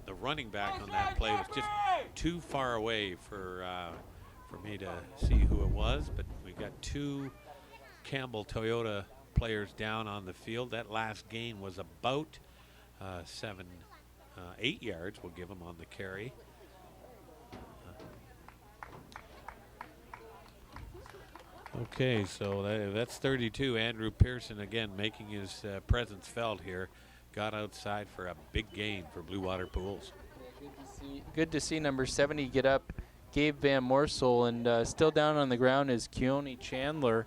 the running back on that play was just too far away for me to see who it was. But we got 2 Campbell Toyota players down on the field. That last gain was about 8 yards. We'll give them on the carry. Okay, so that's 32. Andrew Pearson again making his presence felt here. Got outside for a big gain for Bluewater Pools. Good to see number 70 get up, Gabe Van Morsel, and still down on the ground is Keone Chandler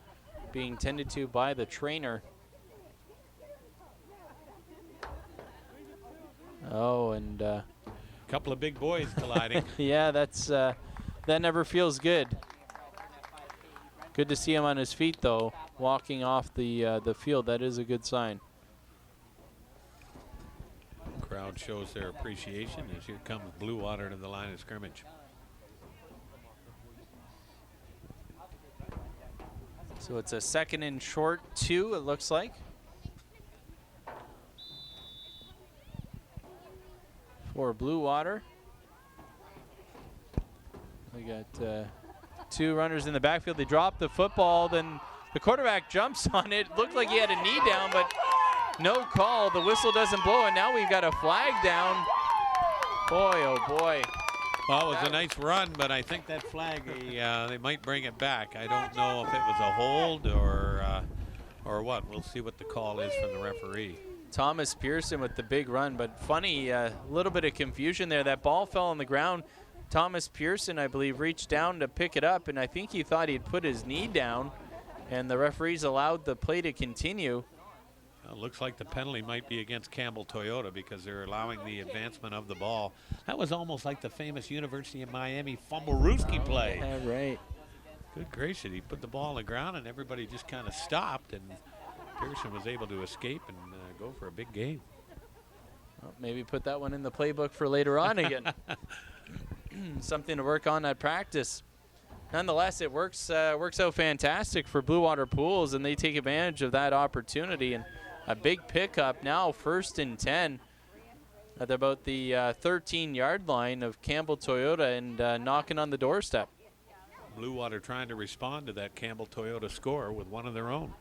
being tended to by the trainer. Oh, and a couple of big boys colliding. Yeah, that's that never feels good. Good to see him on his feet, though, walking off the field. That is a good sign. Crowd shows their appreciation as here comes Bluewater to the line of scrimmage. So it's a 2nd and short 2, it looks like. For Bluewater. We got 2 runners in the backfield. They drop the football, then the quarterback jumps on it. Looked like he had a knee down, but no call. The whistle doesn't blow, and now we've got a flag down. Boy, oh boy. Well, it was a nice run, but I think that flag, they might bring it back. I don't know if it was a hold or what. We'll see what the call is from the referee. Thomas Pearson with the big run, but funny, a little bit of confusion there. That ball fell on the ground. Thomas Pearson, I believe, reached down to pick it up, and I think he thought he'd put his knee down, and the referees allowed the play to continue. Well, it looks like the penalty might be against Campbell Toyota because they're allowing the advancement of the ball. That was almost like the famous University of Miami Fumblerooski play. Yeah, right. Good gracious, he put the ball on the ground, and everybody just kind of stopped, and Pearson was able to escape and go for a big gain. Well, maybe put that one in the playbook for later on again. Something to work on at practice. Nonetheless, it works out fantastic for Bluewater Pools, and they take advantage of that opportunity. And a big pickup now, 1st and 10 at about the 13-yard line of Campbell Toyota, and knocking on the doorstep. Bluewater trying to respond to that Campbell Toyota score with one of their own.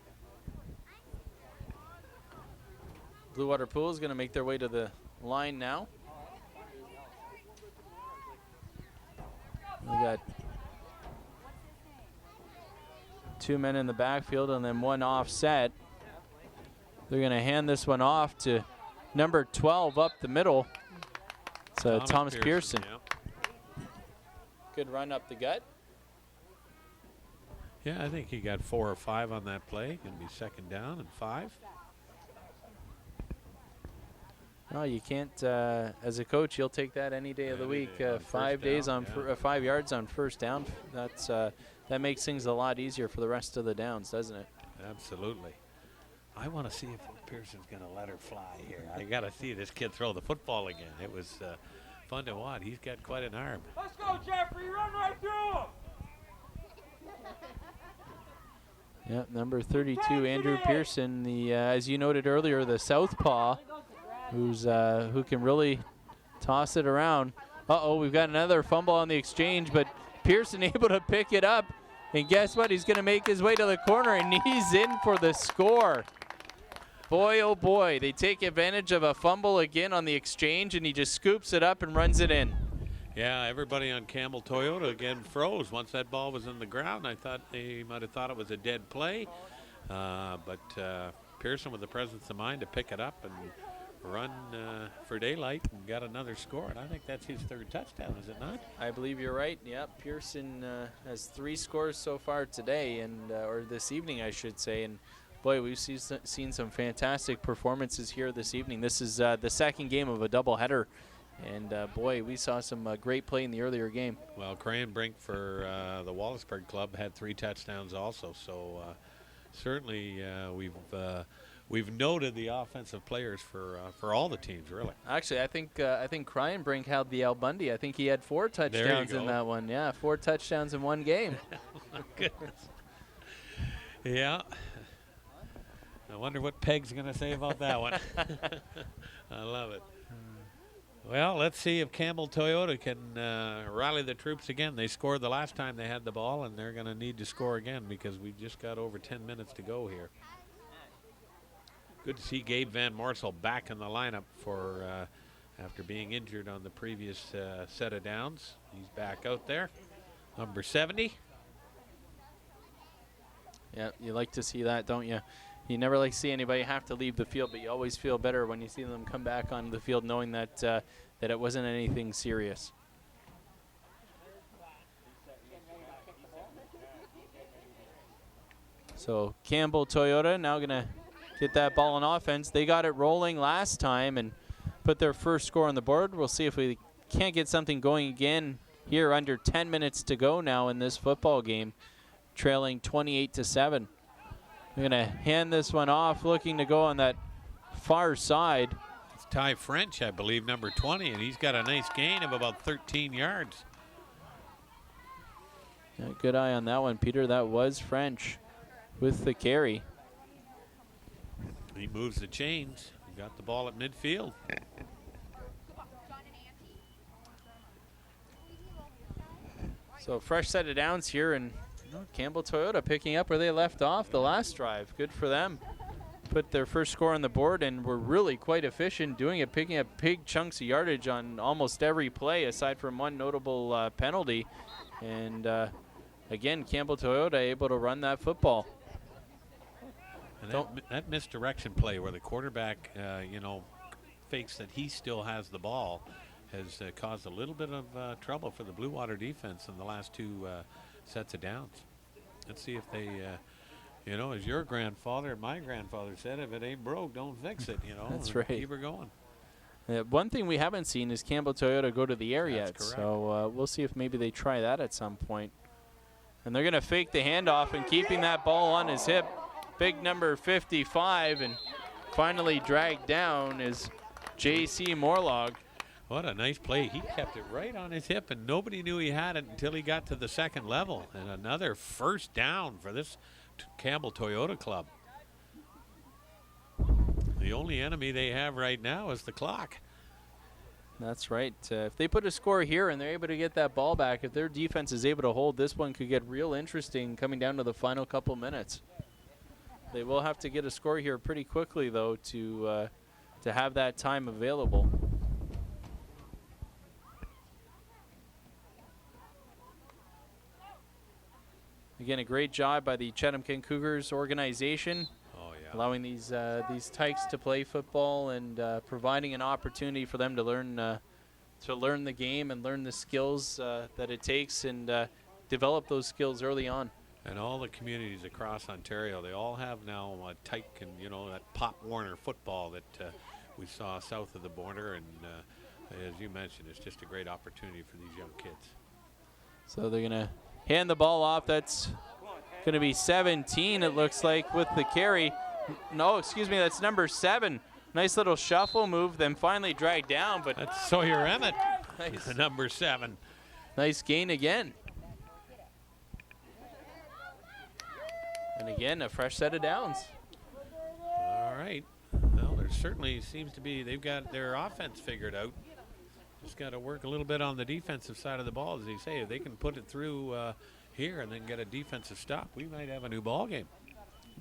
Bluewater Pools going to make their way to the line now. We got 2 men in the backfield and then 1 offset. They're going to hand this one off to number 12 up the middle. So Thomas Pearson. Yeah. Good run up the gut. Yeah, I think he got 4 or 5 on that play. Going to be 2nd down and 5. No, you can't. As a coach, you'll take that any day of the week. 5 days down, on 5 yards on first down. That makes things a lot easier for the rest of the downs, doesn't it? Absolutely. I want to see if Pearson's going to let her fly here. I got to see this kid throw the football again. It was fun to watch. He's got quite an arm. Let's go, Jeffrey. Run right through him. Yep, number 32, Andrew Pearson, the as you noted earlier, the southpaw, who can really toss it around. Uh-oh, we've got another fumble on the exchange, but Pearson able to pick it up. And guess what? He's going to make his way to the corner, and he's in for the score. Boy, oh boy, they take advantage of a fumble again on the exchange, and he just scoops it up and runs it in. Yeah, everybody on Campbell Toyota again froze once that ball was in the ground. I thought they might have thought it was a dead play, but Pearson with the presence of mind to pick it up and run for daylight and got another score. And I think that's his third touchdown, is it not? I believe you're right. Yep, Pearson has 3 scores so far today, and or this evening, I should say. And boy, we've seen some fantastic performances here this evening. This is the second game of a doubleheader. And, boy, we saw some great play in the earlier game. Well, Crayon Brink for the Wallaceburg Club had 3 touchdowns also. So certainly we've noted the offensive players for all the teams, really. Actually, I think Crayon Brink held the Al Bundy. I think he had 4 touchdowns in that one. Yeah, 4 touchdowns in one game. Oh, my goodness. Yeah. I wonder what Peg's going to say about that one. I love it. Well, let's see if Campbell Toyota can rally the troops again. They scored the last time they had the ball, and they're going to need to score again because we've just got over 10 minutes to go here. Good to see Gabe Van Morsel back in the lineup for after being injured on the previous set of downs. He's back out there, number 70. Yeah, you like to see that, don't you? You never like to see anybody have to leave the field, but you always feel better when you see them come back on the field knowing that that it wasn't anything serious. So Campbell Toyota now going to get that ball on offense. They got it rolling last time and put their first score on the board. We'll see if we can't get something going again here under 10 minutes to go now in this football game, trailing 28-7. We're going to hand this one off, looking to go on that far side. It's Ty French, I believe, number 20, and he's got a nice gain of about 13 yards. Yeah, good eye on that one, Peter. That was French with the carry. He moves the chains. He got the ball at midfield. So fresh set of downs here, and Campbell Toyota picking up where they left off the last drive. Good for them. Put their first score on the board and were really quite efficient doing it, picking up big chunks of yardage on almost every play aside from one notable penalty. And again, Campbell Toyota able to run that football. And that misdirection play where the quarterback, fakes that he still has the ball has caused a little bit of trouble for the Bluewater defense in the last 2 sets of downs. Let's see if they, as your grandfather and my grandfather said, if it ain't broke, don't fix it, That's right. Keep her going. One thing we haven't seen is Campbell Toyota go to the air yet. Correct. So we'll see if maybe they try that at some point. And they're going to fake the handoff and keeping that ball on his hip. Big number 55 and finally dragged down is J.C. Morlog. What a nice play. He kept it right on his hip, and nobody knew he had it until he got to the second level. And another first down for this Campbell Toyota club. The only enemy they have right now is the clock. That's right. If they put a score here and they're able to get that ball back, if their defense is able to hold, this one could get real interesting coming down to the final couple minutes. They will have to get a score here pretty quickly, though, to have that time available. Again, a great job by the Chatham-Kent Cougars organization, allowing these Tykes to play football and providing an opportunity for them to learn the game and learn the skills that it takes and develop those skills early on. And all the communities across Ontario, they all have now Tyke and, that Pop Warner football that we saw south of the border, and as you mentioned, it's just a great opportunity for these young kids. So they're going to hand the ball off. That's going to be 17, it looks like, with the carry. No, excuse me, that's number 7. Nice little shuffle move, then finally dragged down. But that's Sawyer Emmett, nice. Number 7. Nice gain again. And again, a fresh set of downs. All right. Well, there certainly seems to be, they've got their offense figured out. Just got to work a little bit on the defensive side of the ball, as they say. If they can put it through here and then get a defensive stop, we might have a new ball game.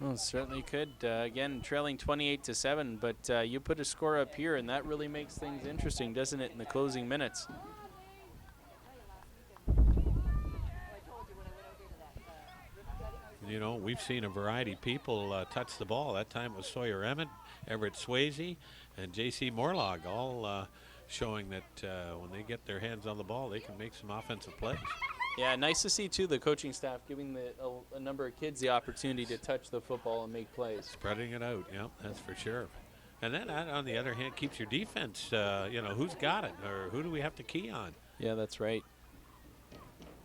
Well, certainly could. Again, trailing 28-7, but you put a score up here, and that really makes things interesting, doesn't it, in the closing minutes? You know, we've seen a variety of people touch the ball. That time it was Sawyer Emmett, Everett Swayze, and J.C. Morlog, all showing that when they get their hands on the ball, they can make some offensive plays. Yeah, nice to see, too, the coaching staff giving a number of kids the opportunity to touch the football and make plays. Spreading it out, yeah, that's for sure. And then, on the other hand, keeps your defense, you know, who's got it, or who do we have to key on? Yeah, that's right.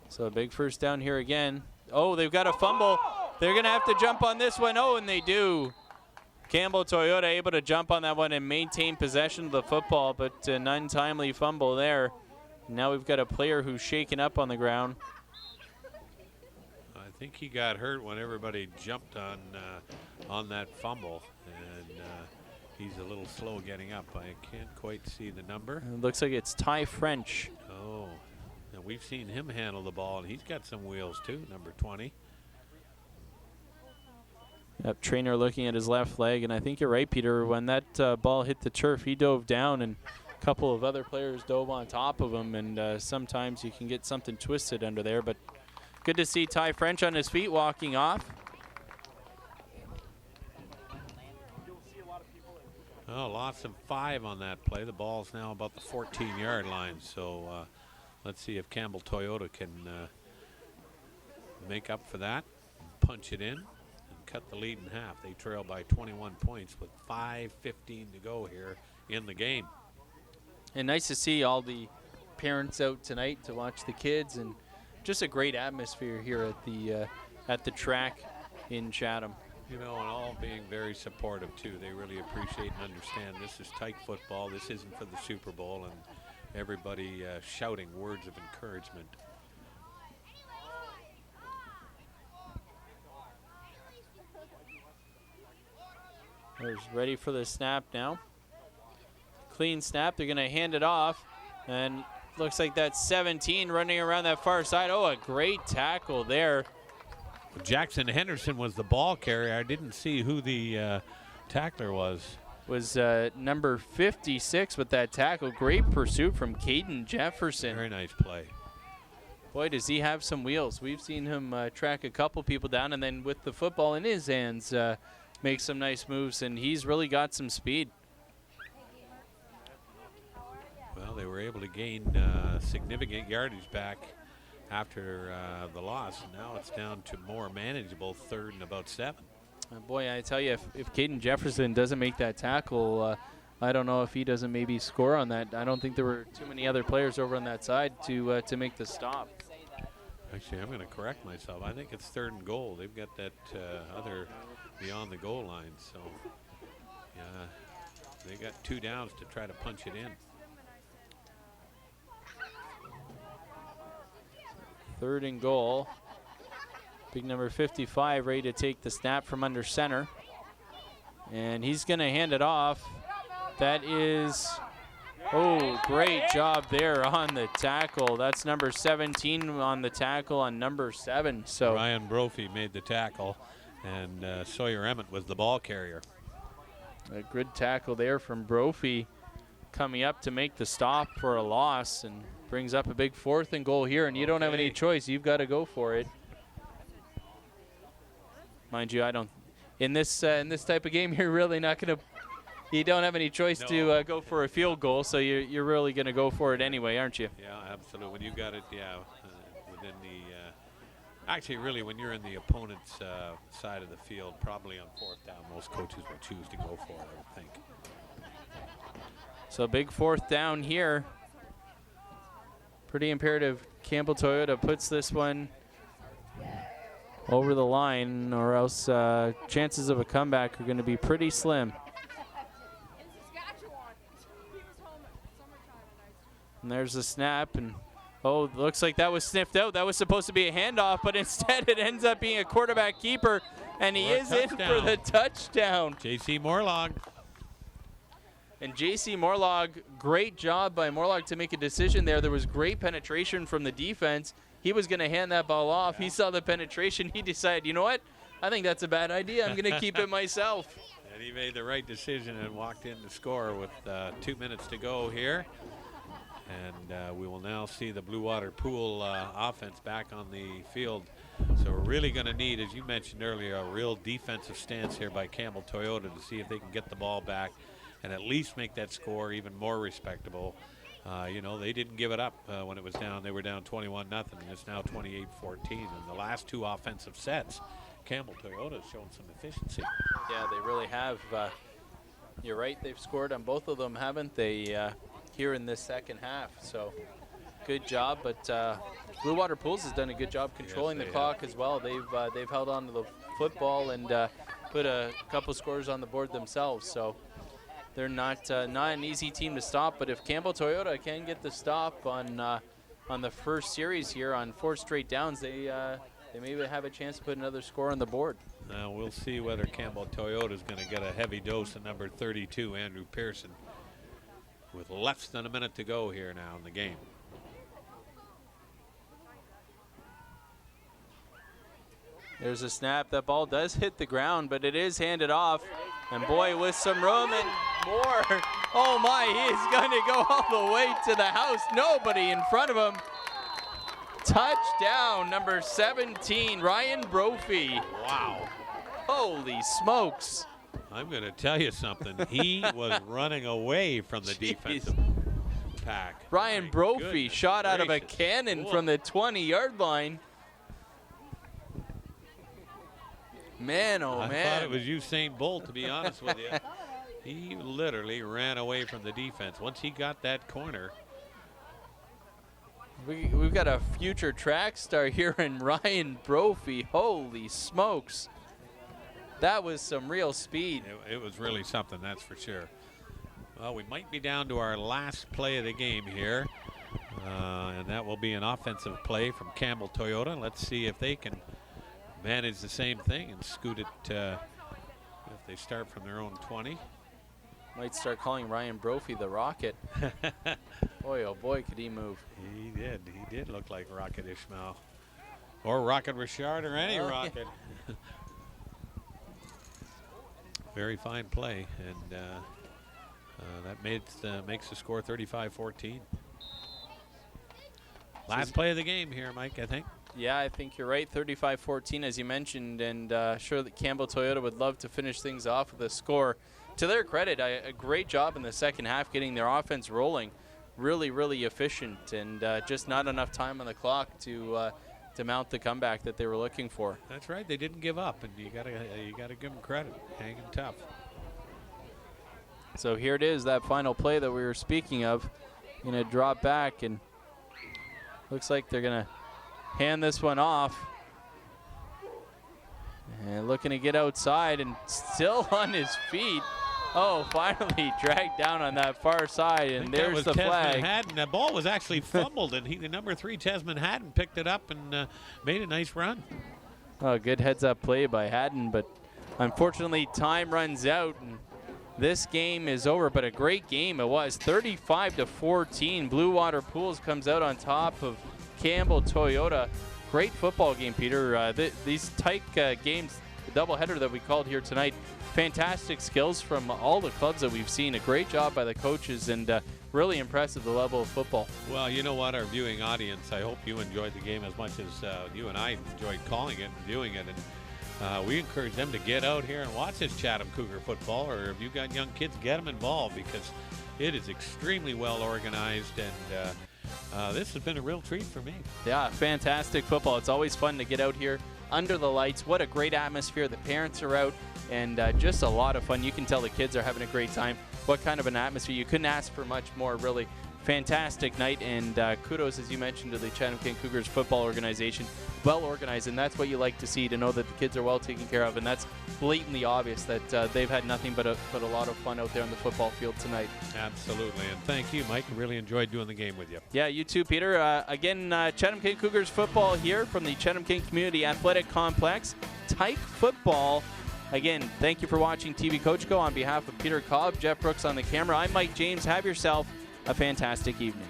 So a big first down here again. Oh, they've got a fumble. They're going to have to jump on this one. Oh, and they do. Campbell Toyota able to jump on that one and maintain possession of the football, but an untimely fumble there. Now we've got a player who's shaken up on the ground. I think he got hurt when everybody jumped on that fumble, and he's a little slow getting up. I can't quite see the number. It looks like it's Ty French. Oh, and we've seen him handle the ball, and he's got some wheels too, number 20. Yep, trainer looking at his left leg, and I think you're right, Peter. When that ball hit the turf, he dove down, and a couple of other players dove on top of him, and sometimes you can get something twisted under there. But good to see Ty French on his feet walking off. Oh, loss of 5 on that play. The ball's now about the 14-yard line, so let's see if Campbell Toyota can make up for that, punch it in, and cut the lead in half. They trail by 21 points with 5:15 to go here in the game. And nice to see all the parents out tonight to watch the kids, and just a great atmosphere here at the track in Chatham. You know, and all being very supportive too. They really appreciate and understand this is Tyke football. This isn't for the Super Bowl, and everybody shouting words of encouragement. They're ready for the snap now. Clean snap. They're going to hand it off, and looks like that's 17 running around that far side. Oh, a great tackle there. Jackson Henderson was the ball carrier. I didn't see who the tackler was. Was number 56 with that tackle. Great pursuit from Caden Jefferson. Very nice play. Boy, does he have some wheels. We've seen him track a couple people down, and then with the football in his hands, make some nice moves, and he's really got some speed. Well, they were able to gain significant yardage back after the loss. Now it's down to more manageable 3rd and about 7. Boy, I tell you, if Caden Jefferson doesn't make that tackle, I don't know if he doesn't maybe score on that. I don't think there were too many other players over on that side to make the stop. Actually, I'm going to correct myself. I think it's 3rd and goal. They've got that other beyond the goal line. So, yeah, they got 2 downs to try to punch it in. 3rd and goal. Big number 55 ready to take the snap from under center. And he's going to hand it off. That is, oh, great job there on the tackle. That's number 17 on the tackle on number 7. So Ryan Brophy made the tackle, and Sawyer Emmett was the ball carrier. A good tackle there from Brophy, coming up to make the stop for a loss, and brings up a big 4th and goal here, and you don't have any choice. You've got to go for it. Mind you, I don't. In this type of game, you're really not going to. You don't have any choice to go for a field goal, so you're really going to go for it anyway, aren't you? Yeah, absolutely. When you got it, within the. Actually, really, when you're in the opponent's side of the field, probably on 4th down, most coaches will choose to go for it, I would think. So big 4th down here. Pretty imperative Campbell Toyota puts this one over the line, or else chances of a comeback are going to be pretty slim. And there's the snap, and oh, looks like that was sniffed out. That was supposed to be a handoff, but instead it ends up being a quarterback keeper, and he is in for the touchdown. J.C. Morlog. And J.C. Morlog, great job by Morlog to make a decision there. There was great penetration from the defense. He was going to hand that ball off. He saw the penetration. He decided, you know what? I think that's a bad idea. I'm going to keep it myself. And he made the right decision and walked in to score with 2 minutes to go here. And we will now see the Bluewater Pool offense back on the field. So we're really going to need, as you mentioned earlier, a real defensive stance here by Campbell Toyota to see if they can get the ball back and at least make that score even more respectable. You know, they didn't give it up when it was down. They were down 21-0, and it's now 28-14. In the last 2 offensive sets, Campbell Toyota has shown some efficiency. Yeah, they really have. You're right, they've scored on both of them, haven't they, here in this second half. So good job, but Bluewater Pools has done a good job controlling the clock as well. They've held on to the football and put a couple scores on the board themselves. So they're not an easy team to stop, but if Campbell Toyota can get the stop on the first series here on 4 straight downs, they maybe have a chance to put another score on the board. Now we'll see whether Campbell Toyota is going to get a heavy dose of number 32, Andrew Pearson, with less than a minute to go here now in the game. There's a snap. That ball does hit the ground, but it is handed off. And boy, with some room and more. Oh my, he's going to go all the way to the house. Nobody in front of him. Touchdown, number 17, Ryan Brophy. Wow. Holy smokes. I'm going to tell you something. He was running away from the defensive pack. Ryan Brophy shot out of a cannon from the 20-yard line. Man, oh man. I thought it was Usain Bolt, to be honest with you. He literally ran away from the defense. Once he got that corner. We've got a future track star here in Ryan Brophy. Holy smokes. That was some real speed. It was really something, that's for sure. Well, we might be down to our last play of the game here. And that will be an offensive play from Campbell Toyota. Let's see if they can manage the same thing and scoot it if they start from their own 20. Might start calling Ryan Brophy the Rocket. Boy, oh boy, could he move. He did look like Rocket Ishmael. Or Rocket Richard, or any Rocket. Yeah. Very fine play, and that makes the score 35-14. Last play of the game here, Mike, I think. Yeah, I think you're right, 35-14 as you mentioned, and sure that Campbell Toyota would love to finish things off with a score. To their credit, a great job in the second half getting their offense rolling. Really, really efficient, and just not enough time on the clock to mount the comeback that they were looking for. That's right, they didn't give up, and you gotta give them credit, hanging tough. So here it is, that final play that we were speaking of. Gonna drop back, and looks like they're gonna hand this one off. And looking to get outside, and still on his feet. Oh, finally dragged down on that far side, and there's the flag. Haddon. The ball was actually fumbled, and the number 3, Tesman Haddon, picked it up and made a nice run. Oh, good heads-up play by Haddon, but unfortunately time runs out, and this game is over, but a great game it was. 35-14. Bluewater Pools comes out on top of Campbell Toyota. Great football game, Peter. These Tykes games, the doubleheader that we called here tonight, fantastic skills from all the clubs that we've seen. A great job by the coaches, and really impressive the level of football. Well, you know what, our viewing audience, I hope you enjoyed the game as much as you and I enjoyed calling it and viewing it. And we encourage them to get out here and watch this Chatham Cougar football, or if you've got young kids, get them involved, because it is extremely well organized, and this has been a real treat for me. Yeah, fantastic football. It's always fun to get out here under the lights. What a great atmosphere. The parents are out. and just a lot of fun. You can tell the kids are having a great time. What kind of an atmosphere. You couldn't ask for much more, really. Fantastic night, and kudos, as you mentioned, to the Chatham-Kent Cougars football organization. Well organized, and that's what you like to see, to know that the kids are well taken care of, and that's blatantly obvious that they've had nothing but a lot of fun out there on the football field tonight. Absolutely, and thank you, Mike. Really enjoyed doing the game with you. Yeah, you too, Peter. Again, Chatham-Kent Cougars football here from the Chatham-Kent Community Athletic Complex. Tyke football. Again, thank you for watching TV Coach Go. On behalf of Peter Cobb, Jeff Brooks on the camera, I'm Mike James. Have yourself a fantastic evening.